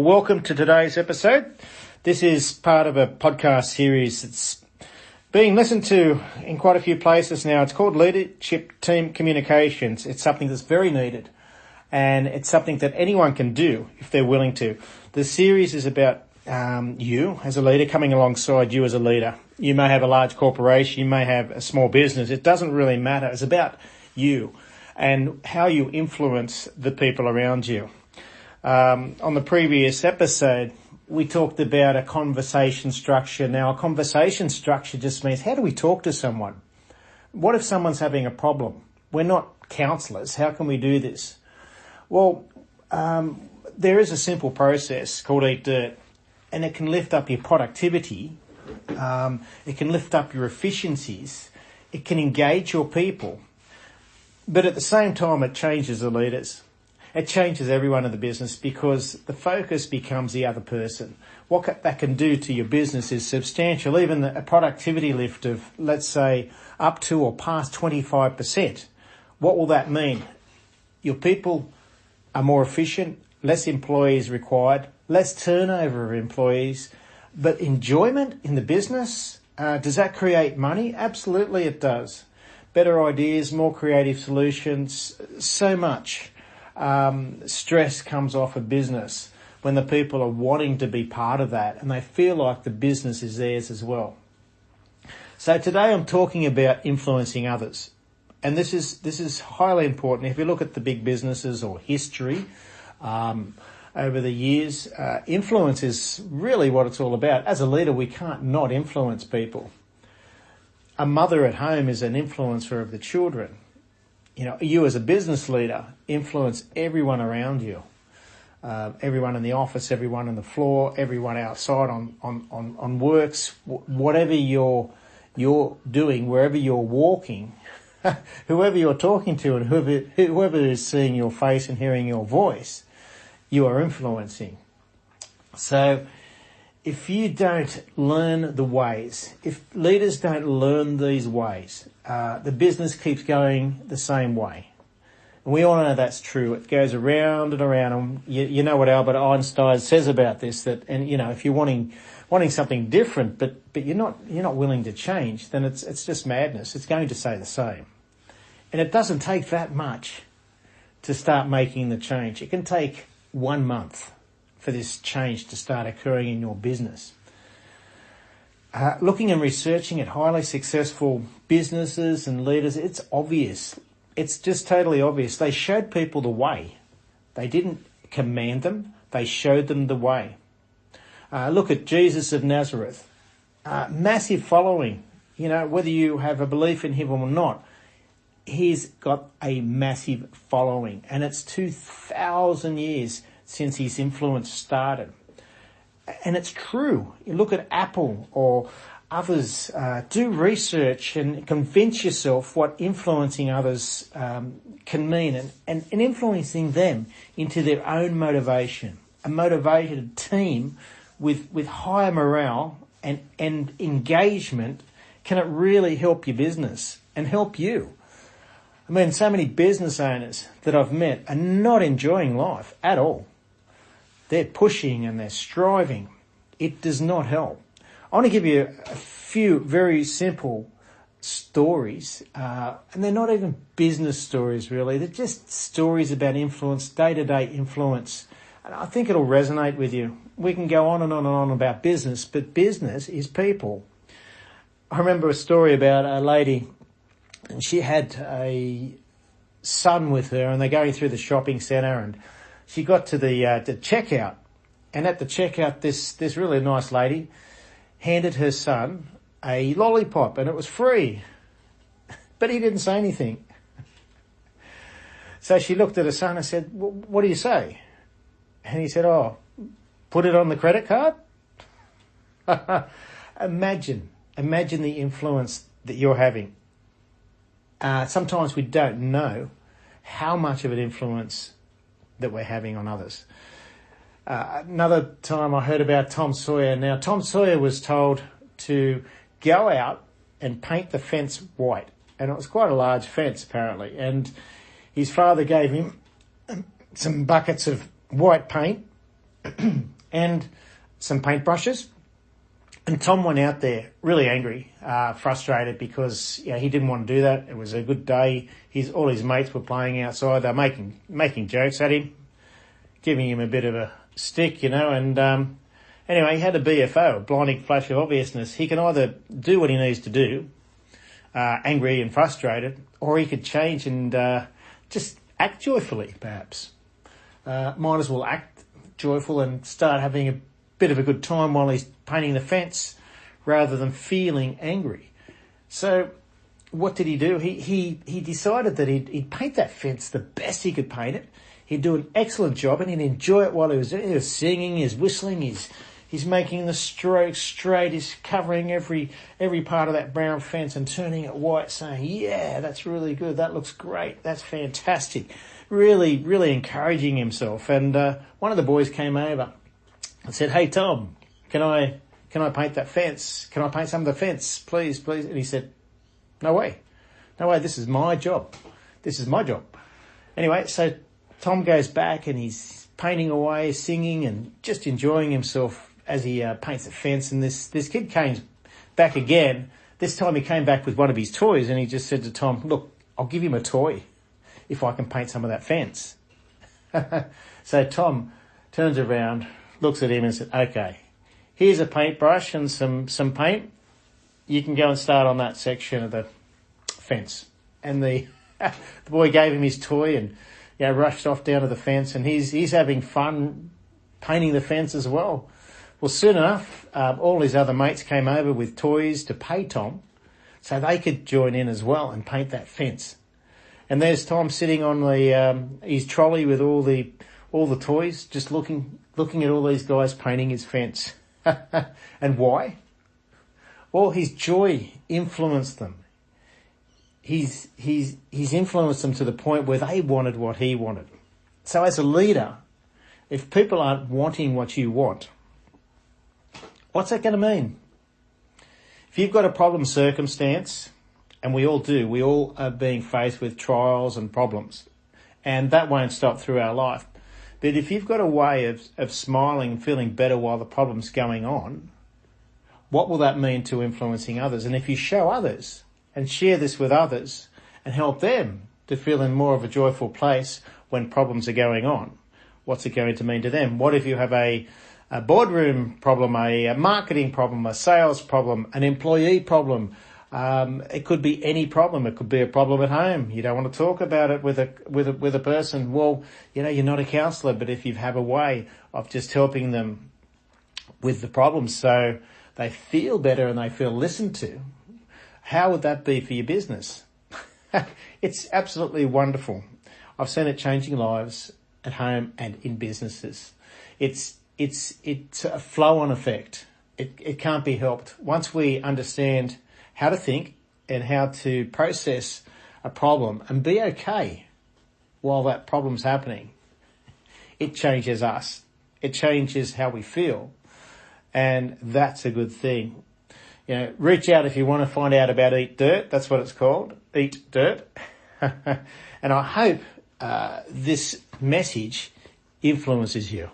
Welcome to today's episode. This is part of a podcast series that's being listened to in quite a few places now. It's called Leadership Team Communications. It's something that's very needed, and it's something that anyone can do if they're willing to. The series is about you as a leader coming alongside you as a leader. You may have a large corporation, you may have a small business. It doesn't really matter. It's about you and how you influence the people around you. On the previous episode, we talked about a conversation structure. Now, a conversation structure just means, how do we talk to someone? What if someone's having a problem? We're not counsellors. How can we do this? Well, there is a simple process called DERT, and it can lift up your productivity. It can lift up your efficiencies. It can engage your people. But at the same time, it changes the leaders. It changes everyone in the business because the focus becomes the other person. What that can do to your business is substantial. Even a productivity lift of, let's say, up to or past 25%. What will that mean? Your people are more efficient, less employees required, less turnover of employees. But enjoyment in the business, does that create money? Absolutely it does. Better ideas, more creative solutions, so much. Stress comes off a business when the people are wanting to be part of that and they feel like the business is theirs as well. So today I'm talking about influencing others. And this is highly important. If you look at the big businesses or history over the years, influence is really what it's all about. As a leader, we can't not influence people. A mother at home is an influencer of the children. You know, you as a business leader influence everyone around you, everyone in the office, everyone on the floor, everyone outside on works, whatever you're doing, wherever you're walking, whoever you're talking to and whoever is seeing your face and hearing your voice, you are influencing. So if you don't learn the ways, if leaders don't learn these ways, the business keeps going the same way. And we all know that's true. It goes around and around. And you know what Albert Einstein says about this, that, and you know, if you're wanting something different, but you're not willing to change, then it's just madness. It's going to stay the same. And it doesn't take that much to start making the change. It can take 1 month for this change to start occurring in your business. Looking and researching at highly successful businesses and leaders, it's obvious. It's just totally obvious. They showed people the way. They didn't command them. They showed them the way. Look at Jesus of Nazareth. Massive following. You know, whether you have a belief in him or not, he's got a massive following. And it's 2,000 years since his influence started. And it's true. You look at Apple or others, do research and convince yourself what influencing others can mean and influencing them into their own motivation. A motivated team with higher morale and engagement, can it really help your business and help you? I mean, so many business owners that I've met are not enjoying life at all. They're pushing and they're striving. It does not help. I want to give you a few very simple stories, and they're not even business stories really. They're just stories about influence, day-to-day influence. And I think it'll resonate with you. We can go on and on and on about business, but business is people. I remember a story about a lady, and she had a son with her, and they're going through the shopping centre, and she got to the checkout, and at the checkout, this really nice lady handed her son a lollipop, and it was free, but he didn't say anything. So she looked at her son and said, "What do you say?" And he said, "Oh, put it on the credit card." Imagine the influence that you're having. Sometimes we don't know how much of an influence that we're having on others. Another time I heard about Tom Sawyer. Now, Tom Sawyer was told to go out and paint the fence white. And it was quite a large fence, apparently. And his father gave him some buckets of white paint and some paintbrushes. And Tom went out there really angry, frustrated because he didn't want to do that. It was a good day. All his mates were playing outside. They're making jokes at him, giving him a bit of a stick, and anyway, he had a BFO, a blinding flash of obviousness. He can either do what he needs to do, angry and frustrated, or he could change and just act joyfully, perhaps. Might as well act joyful and start having a bit of a good time while he's painting the fence rather than feeling angry. So what did he do? He decided that he'd paint that fence the best he could paint it. He'd do an excellent job and he'd enjoy it while he was there. He was singing, he was whistling, he's making the strokes straight, he's covering every part of that brown fence and turning it white, saying, yeah, that's really good, that looks great, that's fantastic. Really, really encouraging himself. And one of the boys came over and said, hey, Tom, can I paint that fence? Can I paint some of the fence, please? And he said, no way, this is my job. Anyway, so Tom goes back and he's painting away, singing and just enjoying himself as he paints the fence. And this kid came back again. This time he came back with one of his toys and he just said to Tom, look, I'll give him a toy if I can paint some of that fence. So Tom turns around, looks at him and said, okay, here's a paintbrush and some paint. You can go and start on that section of the fence. And the boy gave him his toy and rushed off down to the fence, and he's having fun painting the fence as well. Well, soon enough, all his other mates came over with toys to pay Tom so they could join in as well and paint that fence. And there's Tom sitting on his trolley with all the toys, just looking at all these guys painting his fence. And why? Well, his joy influenced them. He's influenced them to the point where they wanted what he wanted. So as a leader, if people aren't wanting what you want, what's that going to mean? If you've got a problem circumstance, and we all do, we all are being faced with trials and problems, and that won't stop through our life. But if you've got a way of smiling and feeling better while the problem's going on, what will that mean to influencing others? And if you show others and share this with others and help them to feel in more of a joyful place when problems are going on, what's it going to mean to them? What if you have a boardroom problem, a marketing problem, a sales problem, an employee problem? It could be any problem. It could be a problem at home. You don't want to talk about it with a person. Well, you're not a counsellor, but if you have a way of just helping them with the problem so they feel better and they feel listened to, how would that be for your business? It's absolutely wonderful. I've seen it changing lives at home and in businesses. It's a flow-on effect. It can't be helped. Once we understand how to think and how to process a problem and be okay while that problem's happening, it changes us. It changes how we feel. And that's a good thing. Reach out if you want to find out about Eat Dirt. That's what it's called, Eat Dirt. And I hope this message influences you.